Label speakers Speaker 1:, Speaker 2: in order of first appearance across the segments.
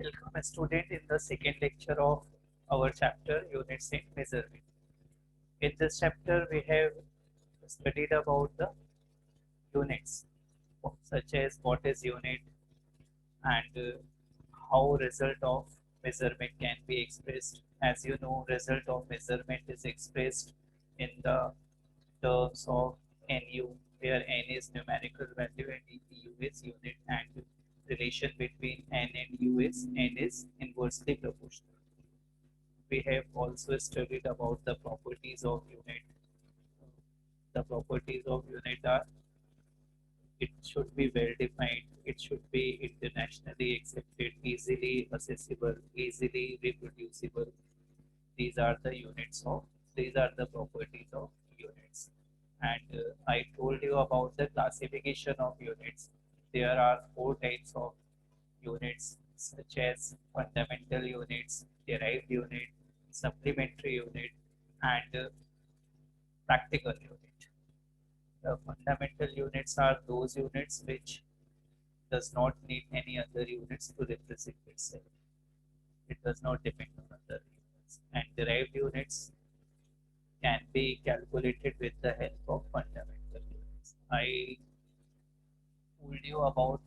Speaker 1: Welcome, student, in the second lecture of our chapter Units in Measurement. In this chapter, we have studied about the units, such as what is unit and how result of measurement can be expressed. As you know, result of measurement is expressed in the terms of NU, where N is numerical value and U is unit, and relation between N and U is N is inversely proportional. We have also studied about the properties of unit. The properties of unit are it should be well defined, it should be internationally accepted, easily accessible, easily reproducible. These are the units of, these are the properties of units. And I told you about the classification of units. There are four types of units, such as fundamental units, derived unit, supplementary unit, and practical unit. The fundamental units are those units which does not need any other units to represent itself. It does not depend on other units. And derived units can be calculated with the help of fundamental units. I told you about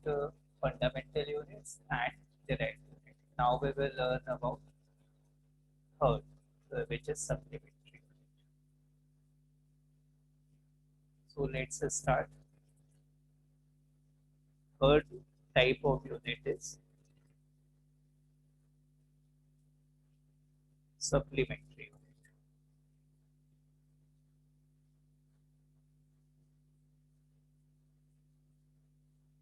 Speaker 1: fundamental units and derived units. Now we will learn about third, which is supplementary. So let's start. Third type of unit is supplementary unit.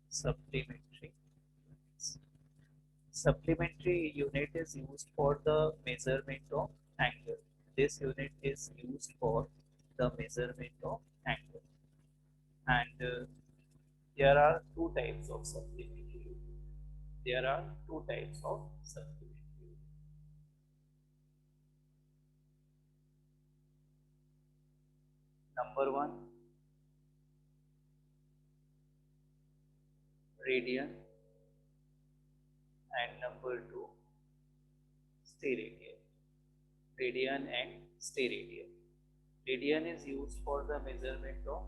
Speaker 1: Supplementary units. Supplementary unit is used for the measurement of angle. This unit is used for the measurement of angle. And there are two types of supplementary unit. There are two types of supplementary unit. Number one, radian, and number two, steradian. Radian and steradian. Radian is used for the measurement of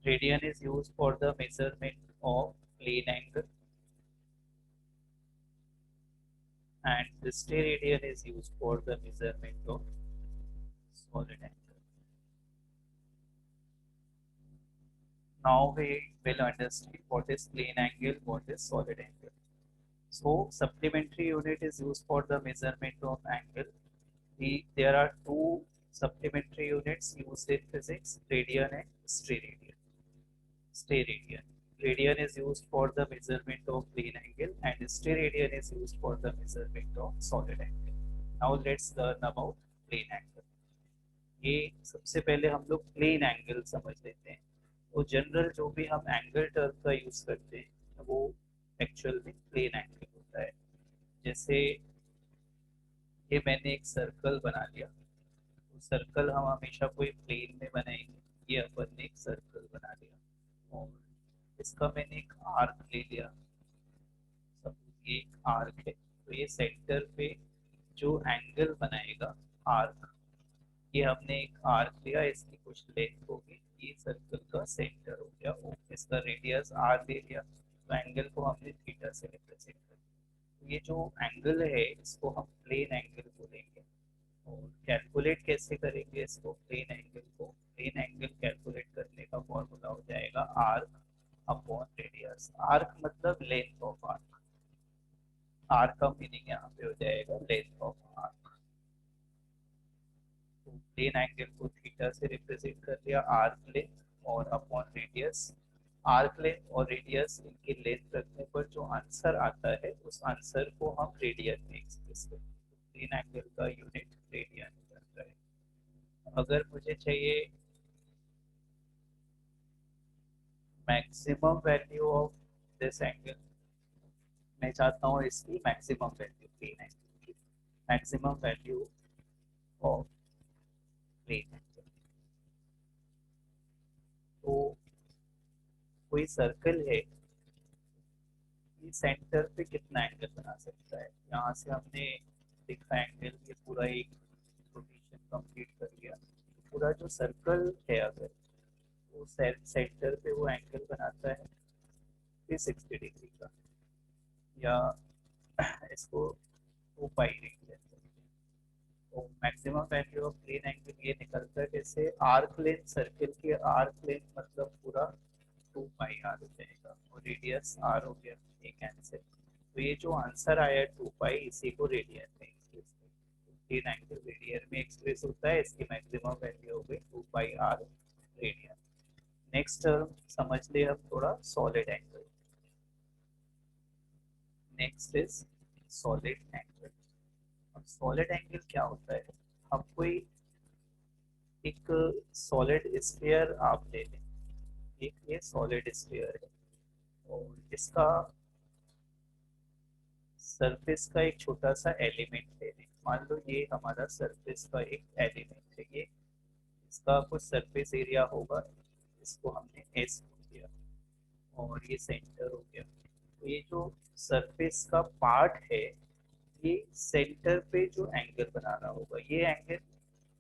Speaker 1: radian is used for the measurement of plane angle, and the steradian is used for the measurement of solid angle. Now we will understand what is plane angle, what is solid angle. So supplementary unit is used for the measurement of angle. There are two supplementary units used in physics, radian and steradian. Steradian. Radian is used for the measurement of plane angle and steradian is used for the measurement of solid angle. Now let's learn about plane angle. ये सबसे पहले हम लोग plane angle समझ लेते हैं. तो general जो भी हम एंगल टर्म का यूज करते हैं वो एक्चुअल में प्लेन एंगल होता है. जैसे ये मैंने एक सर्कल बना लिया, तो सर्कल हम हमेशा कोई प्लेन में बनाएंगे. ये अपन ने एक सर्कल बना लिया और इसका मैंने एक आर्क ले लिया. सपोज ये एक आर्क है, तो ये सेंटर पे जो एंगल बनाएगा आर्क, ये हमने एक आर्क लिया, इसकी कुछ लेंथ होगी, ये सर्कल का सेंटर हो गया ओ. इसका रेडियस आर ले लिया, तो एंगल को हमने थीटा से रिप्रेजेंट कर दिया. तो ये जो एंगल है इसको हम प्लेन एंगल बोलेंगे. और कैलकुलेट कैसे करेंगे इसको, प्लेन एंगल को, प्लेन एंगल कैलकुलेट करने का फॉर्मूला हो जाएगा आर्क अपॉन रेडियस. आर्क मतलब लेंथ ऑफ आर्क. आर्क का मीनिंग यहाँ पे हो जाएगा लेंथ ऑफ आर्क. तो प्लेन एंगल को थीटा से रिप्रेजेंट कर लिया, आर्क लेंथ और अपॉन रेडियस. आर्क लेंथ और रेडियस इनकी लेंथ रखने पर जो आंसर आता है उस आंसर को हम रेडियन में एक्सप्रेस करते हैं. प्लेन एंगल का यूनिट रेडियन बनता है. अगर मुझे चाहिए maximum value of this angle, मैं चाहता हूँ इसकी मैक्सिमम वैल्यू, प्लेन एंगल की maximum value of plane angle. तो कोई सर्कल है, ये सेंटर पे कितना एंगल बना सकता है? यहाँ से हमने लिखा एंगल, ये पूरा एक रोटेशन कंप्लीट कर लिया। पूरा जो सर्कल है अगर वो सेंटर पे वो एंगल बनाता है 360 डिग्री का, या इसको 2 पाई लिख लेते हैं। तो maximum value of plane angle ये निकलता है, जैसे आर्क लेंथ, सर्कल की आर्क लेंथ मतलब पूरा 2 पाई आर हो जाएगा, और रेडियस आर हो गया, ये कैंसिल। तो ये जो आंसर आया 2 पाई, इसी को रेडियन में एक्सप्रेस करते हैं। प्लेन एंगल रेडियन में एक्सप्रेस होता है, इसकी मैक्सिमम वैल्यू हो गई 2 पाई आर रेडियन। नेक्स्ट समझ ले अब थोड़ा solid angle. Next is solid angle. अब सॉलिड एंगल क्या होता है? हम कोई एक सॉलिड स्फीयर आप ले लें, एक ये सॉलिड स्फीयर है, और इसका सरफेस का एक छोटा सा एलिमेंट ले लें। मान लो ये हमारा सरफेस का एक एलिमेंट है, ये इसका कुछ सरफेस एरिया होगा, इसको हमने एस बोल दिया, और ये सेंटर हो गया। तो ये जो सरफेस का पार्ट है, ये सेंटर पे जो एंगल बना रहा होगा, ये एंगल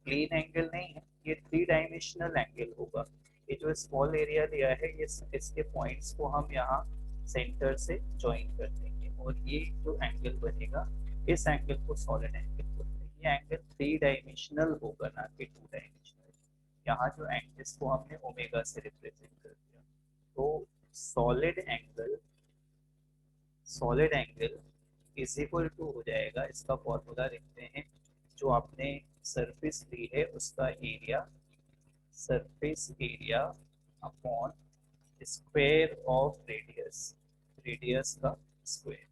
Speaker 1: प्लेन एंगल नहीं है, ये 3 डायमेंशनल एंगल होगा। ये जो स्मॉल एरिया लिया है, ये इसके पॉइंट्स को हम यहाँ सेंटर से ज्वाइन कर देंगे, और ये जो एंगल बनेगा, इस एंगल को सॉलिड एंगल बोलते हैं। ये एंगल 3 डायमेंशनल होगा, ना कि 2 डायमेंशनल। यहाँ जो एंगल, इसको हमने ओमेगा से रिप्रेजेंट कर दिया। तो solid angle, solid angle is equal to हो जाएगा, इसका फॉर्मूला लिखते हैं, जो आपने सरफेस ली है उसका area, surface area upon square of radius, radius का स्क्वायर,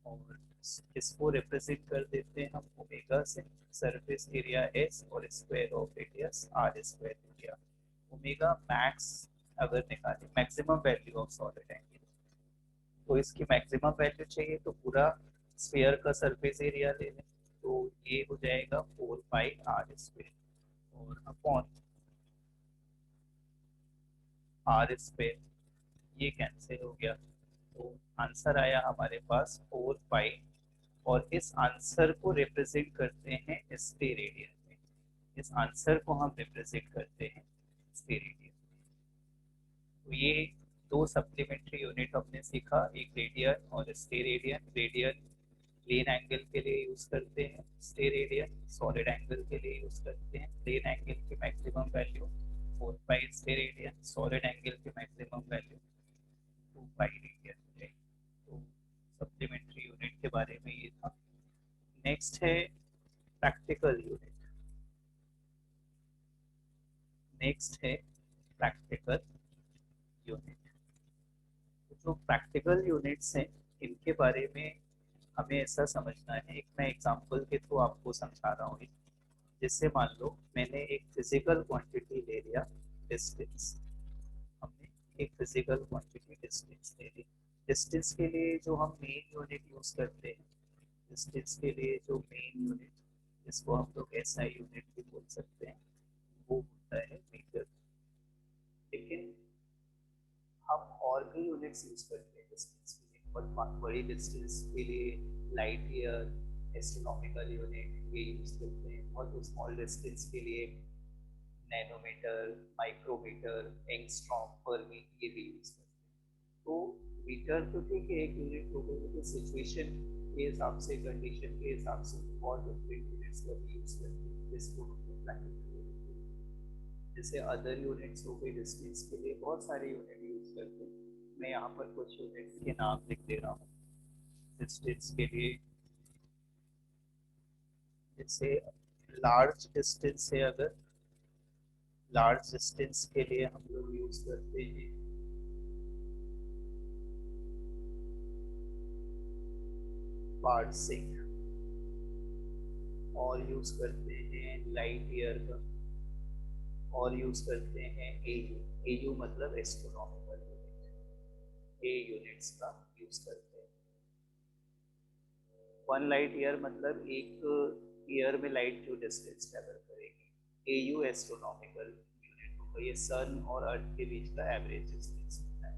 Speaker 1: और इसको रिप्रेजेंट कर देते हैं हम ओमेगा से। सरफेस एरिया एस और square of radius R square हो गया। ओमेगा मैक्स अगर निकालें, maximum value of solid angle, तो इसकी मैक्सिमम वैल्यू चाहिए तो पूरा स्फीयर का सरफेस एरिया ले लें, तो ये हो जाएगा 4 पाई आर स्क्वायर, और अपॉन आर स्क्वायर, ये कैंसिल हो गया। तो आंसर आया हमारे पास 4 पाई, और इस आंसर को रिप्रेजेंट करते हैं एसटी रेडियन में। इस आंसर को हम रिप्रेजेंट करते हैं एसटी रेडियन। तो ये 2 सप्लीमेंट्री यूनिट हमने सीखा, एक रेडियन और steradian. Radian plane angle के लिए यूज करते हैं, स्टे रेडियन सॉलिड एंगल के लिए यूज करते हैं। प्लेन एंगल की मैक्सिमम वैल्यू 4 पाई स्टे रेडियन, सॉलिड एंगल की मैक्सिमम वैल्यू 2 पाई रेडियन है। तो सप्लीमेंट्री यूनिट के बारे में ये था। नेक्स्ट है प्रैक्टिकल यूनिट। नेक्स्ट है प्रैक्टिकल यूनिट। तो जो प्रैक्टिकल यूनिट्स हैं, इनके बारे में हमें ऐसा समझना है, एक मैं एग्जांपल के थ्रू आपको समझा रहा हूँ। जैसे मान लो मैंने एक फिजिकल क्वांटिटी ले लिया, डिस्टेंस। हमने एक फिजिकल क्वांटिटी डिस्टेंस ले ली। डिस्टेंस के लिए जो हम मेन यूनिट यूज करते हैं, डिस्टेंस के लिए जो मेन यूनिट, जिसको हम लोग एसआई यूनिट भी बोल सकते हैं, वो होता है मीटर। लेकिन हम और भी यूनिट्स यूज करते हैं डिस्टेंस के लिए। बहुत बड़ी डिस्टेंस के लिए लाइट ईयर, एस्ट्रोनॉमिकल यूनिट ये यूज करते हैं। बहुत स्मॉल डिस्टेंस के लिए नैनोमीटर, माइक्रोमीटर, एंगस्ट्रॉम, फर्मी, ये भी यूज करते हैं। तो मीटर तो ठीक है, एक यूनिट हो गई, लेकिन सिचुएशन के हिसाब से, कंडीशन के हिसाब से बहुत डिफरेंट यूनिट्स का भी यूज करते हैं, जिसको हम लोग प्रैक्टिकल यूनिट बोलते हैं। जैसे अदर यूनिट्स हो गई डिस्टेंस के लिए, बहुत सारे यूनिट यूज करते हैं। मैं यहाँ पर कुछ यूनिट्स के नाम लिख दे रहा हूँ डिस्टेंस के लिए। जैसे लार्ज डिस्टेंस है, अगर लार्ज डिस्टेंस के लिए हम लोग यूज करते हैं पार्सिंग, और यूज करते हैं लाइट ईयर का, और यूज करते हैं एयू। एयू मतलब एस्ट्रोनॉमिकल। ए यूनिट्स का यूज करते हैं। 1 लाइट ईयर मतलब एक ईयर में लाइट जो डिस्टेंस ट्रेवल करेगी। एयू एस्ट्रोनॉमिकल यूनिट होगा, ये सन और अर्थ के बीच का एवरेज डिस्टेंस होता है।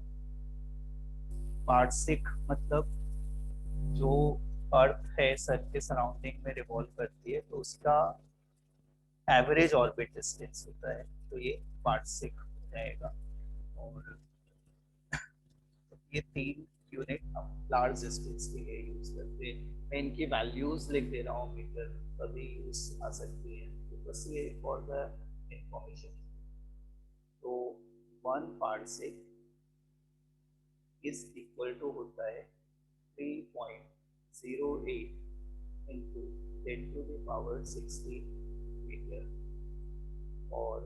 Speaker 1: पार्सिक मतलब जो अर्थ है सन के सराउंडिंग में रिवॉल्व करती है, तो उसका एवरेज ऑर्बिट डिस्टेंस होता है, तो ये पार्सिक हो जाएगा। और ये 3 यूनिट हम लार्ज डिस्टेंस के लिए यूज करते हैं। मैं इनकी वैल्यूज लिख दे रहा हूँ, मीटर कभी यूज आ सकती है, तो बस ये फॉर द इंफॉर्मेशन। तो 1 पार्सेक इज इक्वल टू होता है 3.08 इंटू 10⁻60 मीटर, और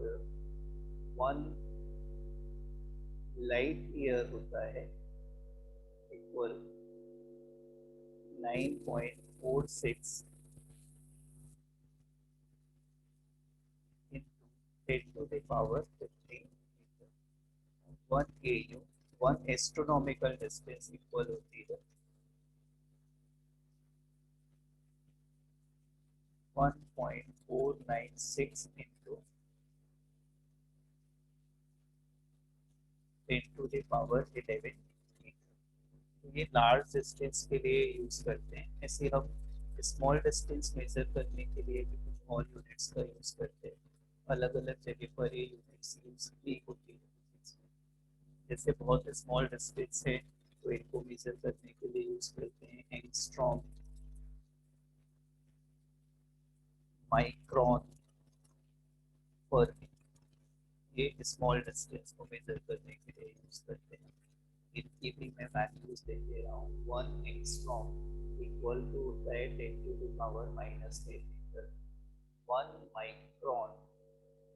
Speaker 1: 1 लाइट ईयर होता है equal 9.46 into 10⁻15 metre. 1 AU 1 astronomical distance equal होती है 1.496 into 10⁻11 मीटर। तो ये लार्ज डिस्टेंस के लिए यूज करते हैं। ऐसे हम स्मॉल डिस्टेंस मेजर करने के लिए भी कुछ और यूनिट्स का यूज करते हैं। अलग अलग जगह पर ये यूनिट्स यूज की होती है। जैसे बहुत स्मॉल डिस्टेंस है तो इनको मेजर करने के लिए यूज करते हैं एंगस्ट्रॉम, माइक्रोन, फर्मी। ये स्मॉल डिस्टेंस को मेजर करने के लिए यूज करते हैं। इनकी भी मैं वैल्यूज दे दे रहा हूँ। 1 एंगस्ट्रॉम इक्वल टू होता है 10⁻−10 मीटर। 1 माइक्रोन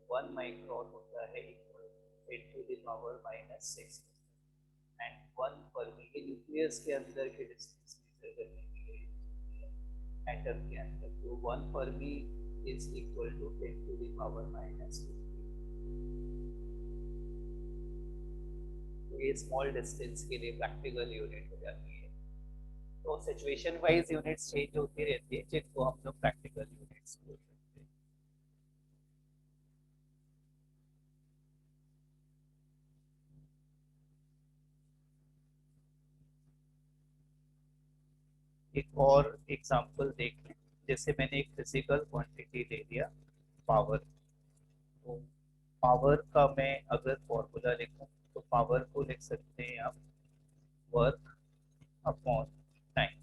Speaker 1: 1 माइक्रोन होता है इक्वल 10⁻−6, एंड 1 फर्मी के न्यूक्लियस के अंदर के डिस्टेंस मेजर करने के लिए एटम के अंदर, तो 1 फर्मी इज इक्वल टू 10⁻−50। तो ये स्मॉल डिस्टेंस के लिए प्रैक्टिकल यूनिट हो जाती है। तो सिचुएशन वाइज यूनिट्स चेंज होती रहती है, जिनको हम लोग प्रैक्टिकल यूनिट्स बोल सकते हैं। एक और एग्जांपल देख लें। जैसे मैंने एक फिजिकल क्वांटिटी ले लिया पावर, तो पावर का मैं अगर फॉर्मूला लिखूं तो पावर को लिख सकते हैं आप वर्क अपॉन टाइम।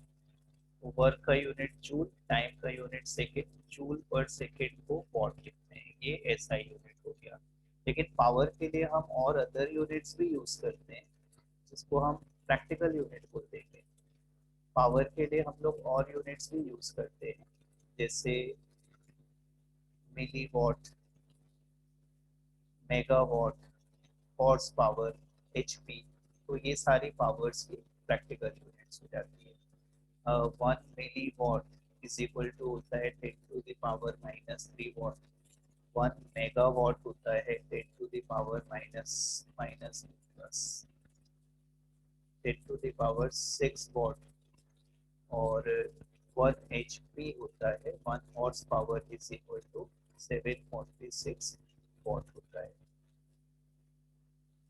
Speaker 1: तो वर्क का यूनिट जूल, टाइम का यूनिट सेकेंड, जूल पर सेकेंड को वॉट लिखते हैं, ये ऐसा यूनिट हो गया। लेकिन पावर के लिए हम और अदर यूनिट्स भी यूज करते हैं, जिसको हम प्रैक्टिकल यूनिट बोलते हैं। पावर के लिए हम लोग और यूनिट्स भी यूज करते हैं, जैसे milliwatt, megawatt, horsepower, HP. तो ये सारी पावर्स की प्रैक्टिकल यूनिट्स हो जाती है। 1 मिली वॉट इज इक्वल टू होता है 10⁻−3 वॉट। 1 मेगावाट होता है 10⁻−10⁻6 वॉट, और 1 एचपी होता है 1 horse power is equal to 746 watt होता है।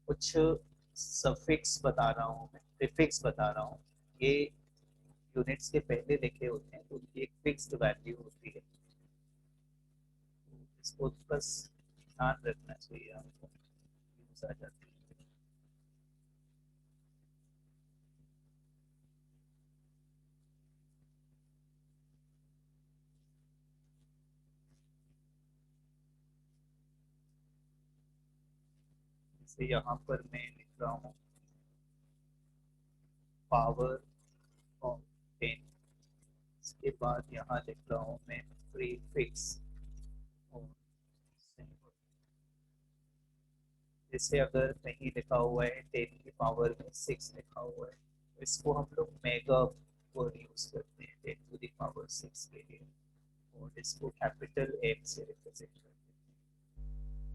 Speaker 1: कुछ सफिक्स बता रहा हूँ, मैं प्रीफिक्स बता रहा हूँ। ये यूनिट्स के पहले लिखे होते हैं तो उनकी एक फिक्स्ड वैल्यू होती है, इसको बस ध्यान रखना चाहिए आपको, यूज आ जाती है। जैसे यहाँ पर मैं लिख रहा हूँ पावर ऑफ 10, इसके बाद यहाँ लिख रहा हूँ मैं प्रीफिक्स और सिंबल। जैसे अगर कहीं लिखा हुआ है 10 की पावर में 6 लिखा हुआ है, तो इसको हम लोग मेगा वर्ड यूज करते हैं 10⁻6 के लिए, और इसको कैपिटल एम से रिप्रेजेंट करते हैं।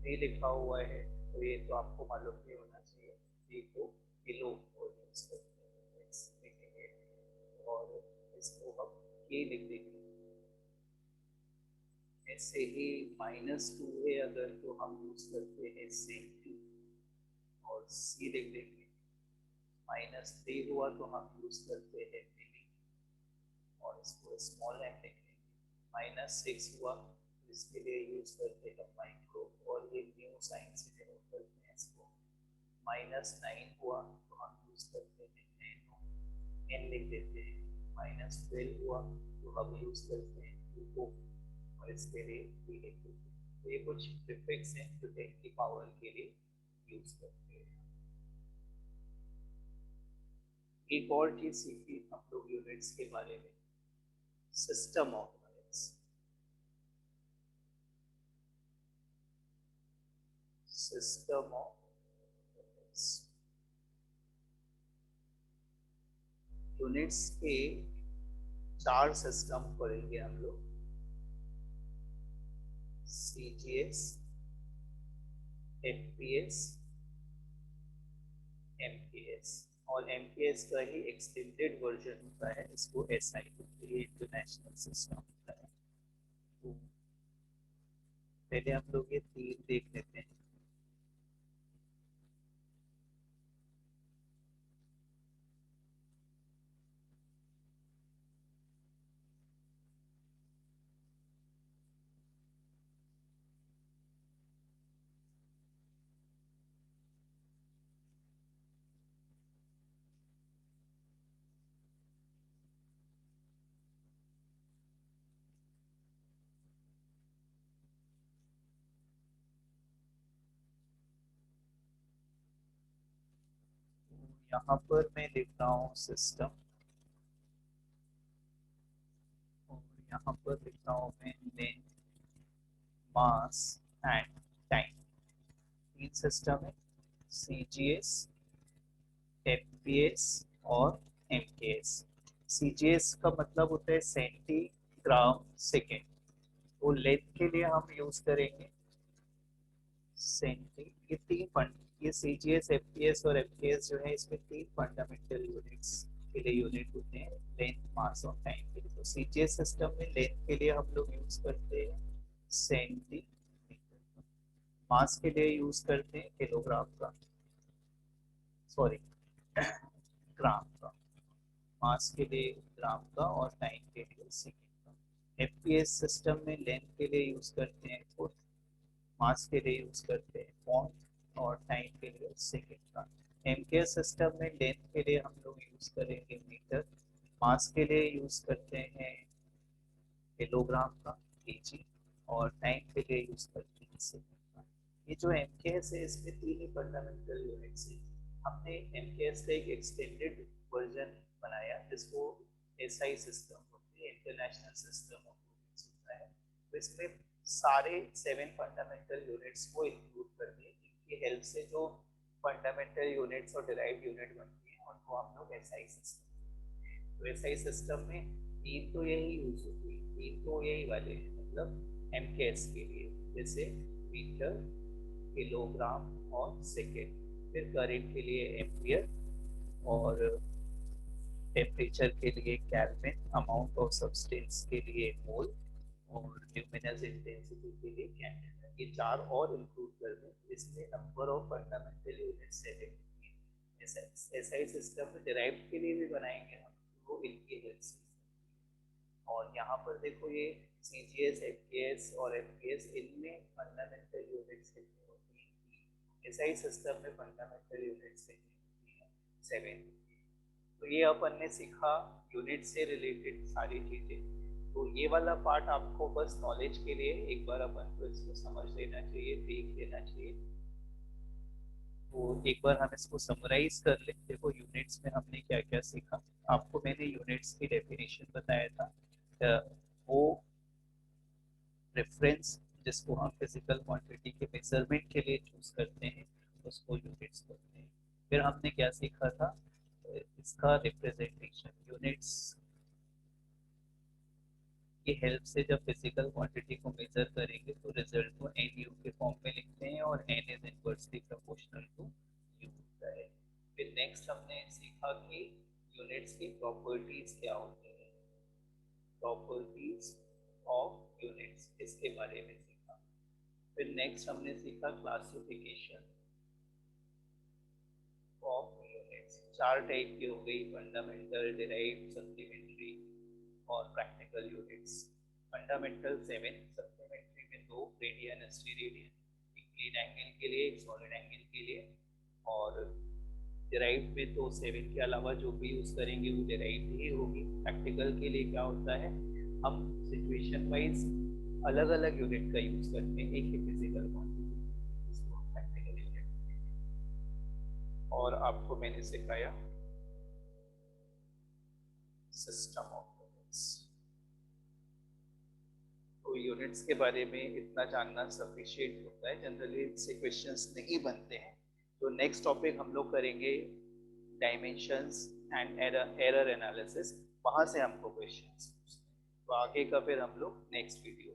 Speaker 1: ये लिखा हुआ है तो ये तो आपको मालूम नहीं होना चाहिए, ये को किलो वर्ड यूज यूज करते हैं, एक्स लिखेंगे और इसको हम के लिख देंगे। ऐसे ही -2 है अगर तो हम यूज करते हैं सेंटी और सी लिख देंगे। -3 हुआ तो हम यूज करते हैं मिली और इसको स्मॉल एम लिख देंगे। -6 हुआ तो इसके लिए यूज करते हैं माइक्रो और ये न्यू साइन से डिनोट करते हैं इसको। -9 हुआ तो हम यूज करते हैं नैनो, एन लिख देते हैं। -12 हुआ तो हम यूज करते हैं यूको और इसके लिए वी लिख देते हैं। तो ये कुछ प्रीफिक्स हैं जो 10 की पावर के लिए यूज करते हैं। एक और चीज सीखी हम लोग यूनिट्स के बारे में, system of units. System of units, units के 4 सिस्टम पढ़ेंगे हम लोग। CGS, FPS, MPS और MPS का ही एक्सटेंडेड वर्जन होता है, इसको SI बोलते हैं, इंटरनेशनल सिस्टम होता है। तो पहले हम लोग ये 3 देख लेते हैं। यहाँ पर मैं लिख रहा हूँ सिस्टम और यहाँ पर लिख रहा हूँ मैं length, mass and time. 3 system है, CGS, FPS और MKS। CGS का मतलब होता है सेंटीग्राम सेकेंड, वो लेंथ के लिए हम यूज करेंगे सेंटी। ये 3 फंड, ये CGS, FPS और MKS जो है इसमें 3 फंडामेंटल यूनिट्स के लिए यूनिट होते हैं, लेंथ, मास और टाइम के लिए। तो CGS सिस्टम में लेंथ के लिए हम लोग यूज करते हैं सेंटीमीटर, मास के लिए यूज करते हैं किलोग्राम का, सॉरी ग्राम का, मास के लिए ग्राम का और टाइम के लिए सेकेंड का। FPS सिस्टम में लेंथ के लिए यूज करते हैं फुट, मास के लिए यूज करते हैं पॉइंट और टाइम के लिए सेकेंड का। MKS सिस्टम में लेंथ के लिए हम लोग यूज करेंगे मीटर, मास के लिए यूज करते हैं किलोग्राम का, केजी और टाइम के लिए यूज करते हैं सेकेंड का। ये जो MKS है इसमें 3 ही फंडामेंटल यूनिट्स है। हमने MKS का एक एक्सटेंडेड वर्जन बनाया जिसको SI सिस्टम बोलते हैं, इंटरनेशनल सिस्टम ऑफ यूनिट्स होता है। तो इसमें सारे 7 फंडामेंटल यूनिट्स को इंक्लूड करते हैं, इनकी हेल्प से जो फंडामेंटल यूनिट्स और डिराइव्ड यूनिट बनती है उनको हम लोग SI सिस्टम। तो SI सिस्टम में 3 तो यही यूज होती है, 3 तो यही वाले हैं, मतलब MKS के लिए जैसे मीटर, किलोग्राम और सेकेंड। फिर करंट के लिए एम्पियर और टेम्परेचर के लिए केल्विन, अमाउंट ऑफ सब्सटेंस के लिए मोल और ल्यूमिनस इंटेंसिटी के लिए कैंडेला। ये 4 और इंक्लूड कर दें, इसमें नंबर ऑफ फंडामेंटल यूनिट्स है। SI सिस्टम में डिराइव्ड के लिए भी बनाएंगे हम, वो इनकी हेल्प से। और यहाँ पर देखो ये CGS, MKS और FPS, इनमें फंडामेंटल यूनिट्स कितनी होती हैं? SI सिस्टम में फंडामेंटल यूनिट्स कितनी होती हैं? 7। तो ये अपन ने सीखा यूनिट से रिलेटेड सारी चीजें। तो ये वाला पार्ट आपको बस नॉलेज के लिए एक बार अपन को इसको समझ लेना चाहिए, देख लेना चाहिए। तो एक बार हम इसको समराइज कर ले। देखो यूनिट्स में हमने क्या क्या सीखा। आपको मैंने यूनिट्स की डेफिनेशन बताया था, वो रेफरेंस जिसको हम फिजिकल क्वांटिटी के मेजरमेंट के लिए चूज करते हैं उसको यूनिट्स बोलते हैं। फिर हमने क्या सीखा था, इसका रिप्रेजेंटेशन, यूनिट्स की हेल्प से जब फिजिकल क्वांटिटी को मेजर करेंगे तो रिजल्ट को NU के फॉर्म में लिखते हैं और N is inversely proportional to U होता है।
Speaker 2: फिर नेक्स्ट हमने सीखा कि यूनिट्स की प्रॉपर्टीज क्या होती है, प्रॉपर्टीज ऑफ यूनिट्स, इसके बारे में सीखा। फिर नेक्स्ट हमने सीखा क्लासिफिकेशन ऑफ यूनिट्स। चार टाइप की हो गई, फंडामेंटल, डिराइव्ड, सप्लीमेंट्री और प्रैक्टिकल यूनिट्स। फंडामेंटल 7, सप्लीमेंट्री में 2, रेडियन, स्टीरेडियन, एक क्लीन एंगल के लिए, एक सॉलिड एंगल के लिए। और डिराइव्ड में तो 7 के अलावा जो भी यूज करेंगे वो डिराइव्ड ही होगी। प्रैक्टिकल के लिए क्या होता है, हम सिचुएशन वाइज अलग अलग यूनिट का यूज करते हैं, एक ही फिजिकल क्वांटिटी, इसको प्रैक्टिकल यूनिट। और आपको मैंने सिखाया सिस्टम ऑफ यूनिट्स। तो यूनिट्स के बारे में इतना जानना सफिशिएंट होता है, जनरली इससे क्वेश्चंस नहीं बनते हैं। तो नेक्स्ट टॉपिक हम लोग करेंगे डायमेंशंस एंड एरर एनालिसिस, वहां से हमको क्वेश्चंस। तो आगे का फिर हम लोग नेक्स्ट वीडियो